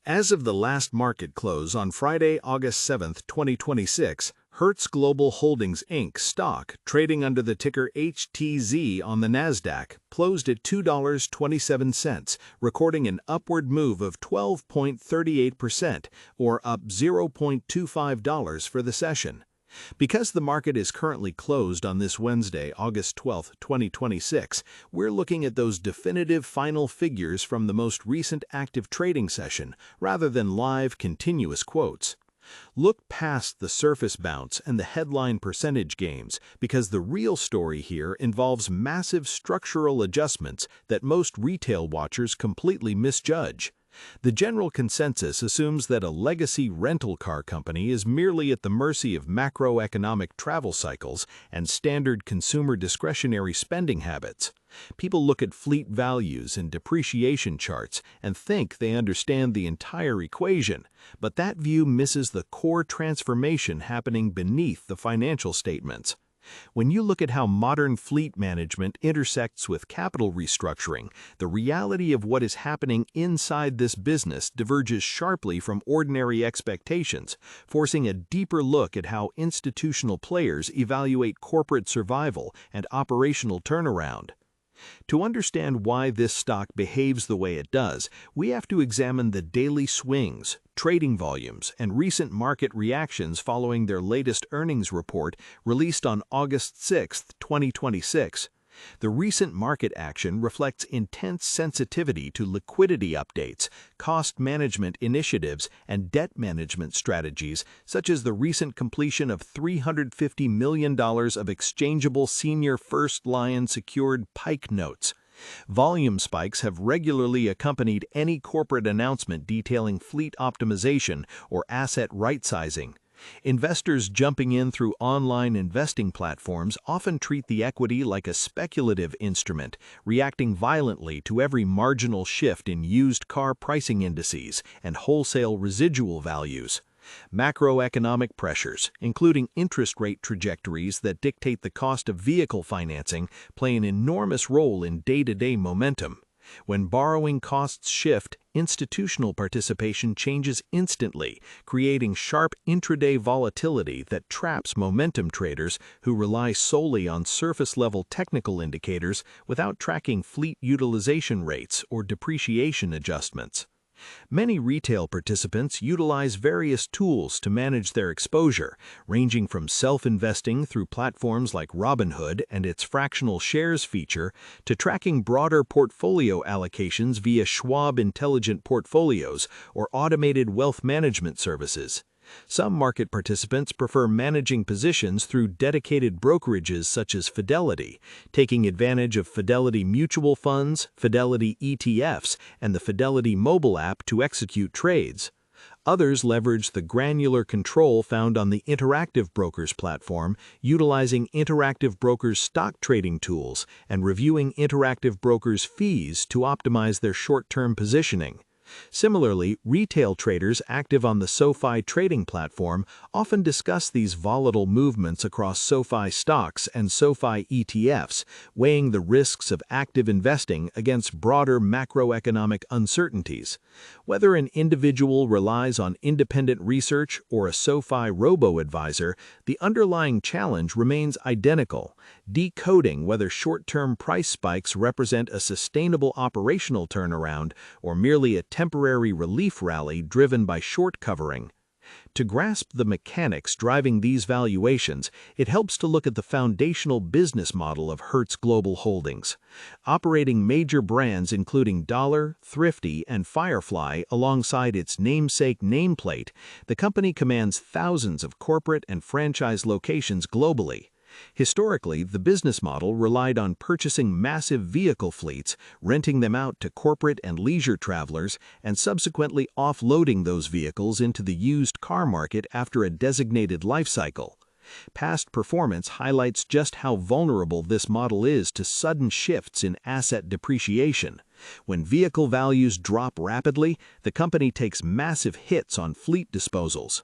As of the last market close on Friday, August 7, 2026, Hertz Global Holdings Inc. stock, trading under the ticker HTZ on the Nasdaq, closed at $2.27, recording an upward move of 12.38%, or up $0.25 for the session. Because the market is currently closed on this Wednesday, August 12, 2026, we're looking at those definitive final figures from the most recent active trading session, rather than live, continuous quotes. Look past the surface bounce and the headline percentage gains, because the real story here involves massive structural adjustments that most retail watchers completely misjudge. The general consensus assumes that a legacy rental car company is merely at the mercy of macroeconomic travel cycles and standard consumer discretionary spending habits. People look at fleet values and depreciation charts and think they understand the entire equation, but that view misses the core transformation happening beneath the financial statements. When you look at how modern fleet management intersects with capital restructuring, the reality of what is happening inside this business diverges sharply from ordinary expectations, forcing a deeper look at how institutional players evaluate corporate survival and operational turnaround. To understand why this stock behaves the way it does, we have to examine the daily swings, trading volumes, and recent market reactions following their latest earnings report released on August 6, 2026. The recent market action reflects intense sensitivity to liquidity updates, cost management initiatives, and debt management strategies, such as the recent completion of $350 million of exchangeable senior First Lien secured PIKE notes. Volume spikes have regularly accompanied any corporate announcement detailing fleet optimization or asset right-sizing. Investors jumping in through online investing platforms often treat the equity like a speculative instrument, reacting violently to every marginal shift in used car pricing indices and wholesale residual values. Macroeconomic pressures, including interest rate trajectories that dictate the cost of vehicle financing, play an enormous role in day-to-day momentum. When borrowing costs shift, institutional participation changes instantly, creating sharp intraday volatility that traps momentum traders who rely solely on surface-level technical indicators without tracking fleet utilization rates or depreciation adjustments. Many retail participants utilize various tools to manage their exposure, ranging from self-investing through platforms like Robinhood and its fractional shares feature to tracking broader portfolio allocations via Schwab Intelligent Portfolios or automated wealth management services. Some market participants prefer managing positions through dedicated brokerages such as Fidelity, taking advantage of Fidelity mutual funds, Fidelity ETFs, and the Fidelity mobile app to execute trades. Others leverage the granular control found on the Interactive Brokers platform, utilizing Interactive Brokers stock trading tools and reviewing Interactive Brokers fees to optimize their short-term positioning. Similarly, retail traders active on the SoFi trading platform often discuss these volatile movements across SoFi stocks and SoFi ETFs, weighing the risks of active investing against broader macroeconomic uncertainties. Whether an individual relies on independent research or a SoFi robo-advisor, the underlying challenge remains identical: decoding whether short-term price spikes represent a sustainable operational turnaround or merely a temporary relief rally driven by short covering. To grasp the mechanics driving these valuations, it helps to look at the foundational business model of Hertz Global Holdings. Operating major brands including Dollar, Thrifty, and Firefly alongside its namesake nameplate, the company commands thousands of corporate and franchise locations globally. Historically, the business model relied on purchasing massive vehicle fleets, renting them out to corporate and leisure travelers, and subsequently offloading those vehicles into the used car market after a designated life cycle. Past performance highlights just how vulnerable this model is to sudden shifts in asset depreciation. When vehicle values drop rapidly, the company takes massive hits on fleet disposals.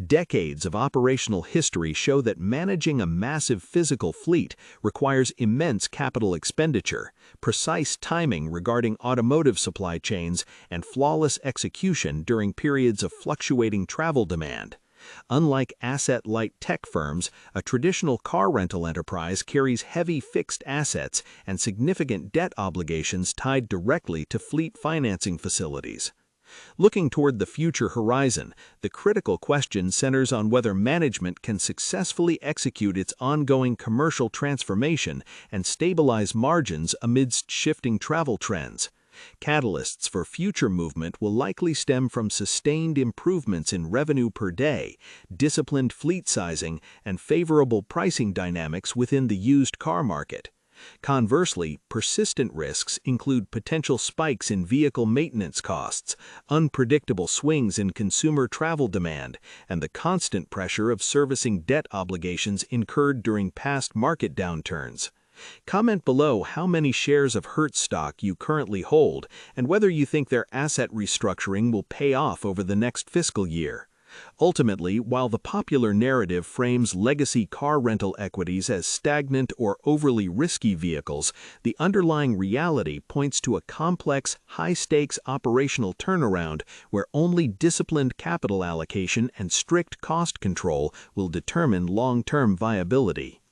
Decades of operational history show that managing a massive physical fleet requires immense capital expenditure, precise timing regarding automotive supply chains, and flawless execution during periods of fluctuating travel demand. Unlike asset-light tech firms, a traditional car rental enterprise carries heavy fixed assets and significant debt obligations tied directly to fleet financing facilities. Looking toward the future horizon, the critical question centers on whether management can successfully execute its ongoing commercial transformation and stabilize margins amidst shifting travel trends. Catalysts for future movement will likely stem from sustained improvements in revenue per day, disciplined fleet sizing, and favorable pricing dynamics within the used car market. Conversely, persistent risks include potential spikes in vehicle maintenance costs, unpredictable swings in consumer travel demand, and the constant pressure of servicing debt obligations incurred during past market downturns. Comment below how many shares of Hertz stock you currently hold and whether you think their asset restructuring will pay off over the next fiscal year. Ultimately, while the popular narrative frames legacy car rental equities as stagnant or overly risky vehicles, the underlying reality points to a complex, high-stakes operational turnaround where only disciplined capital allocation and strict cost control will determine long-term viability.